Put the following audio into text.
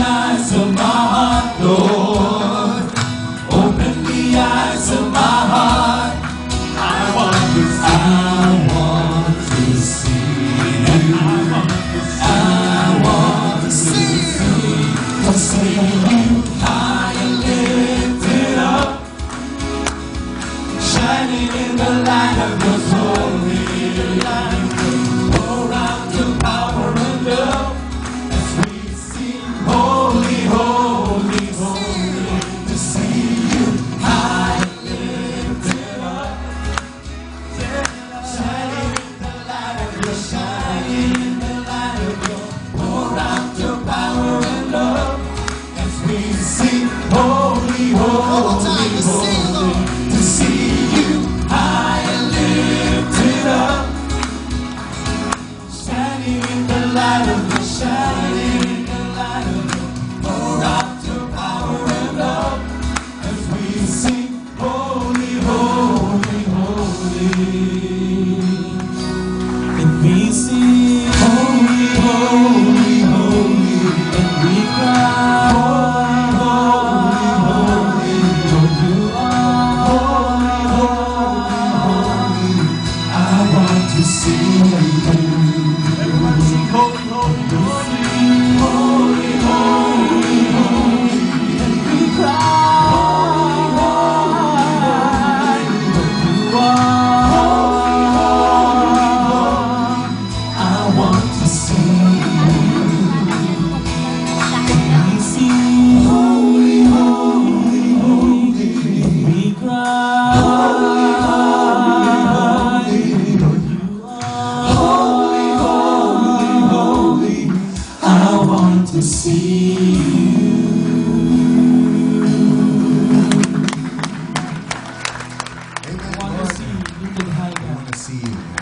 eyes of my heart, Lord. Open the eyes of my heart. I want to see you. I want to see you high and lifted up, shining in the light of your glory. Pour out your power and love as we sing, holy, holy, holy. To see you high and lifted up, shining in the light of your, shining in the light of your. Pour out your power and love as we sing, holy, holy, holy. To see you high and lifted up, shining in the light of your, shining in the light of your. Pour out your power and love as we sing, holy, holy, holy. And we sing, holy, holy, holy. And we cry, holy, holy, holy. Lord, you are holy, holy, holy. I want to see you. Everybody sing, holy, holy, holy. Holy, holy, holy. And we cry, holy, holy, Lord, you are holy, holy, holy. I want to see you. We sing, holy, holy, holy. And we cry, holy, holy, Lord, you are holy, holy, holy. I want to see you. Amen. I want to see you. You can hide I now. want to see you.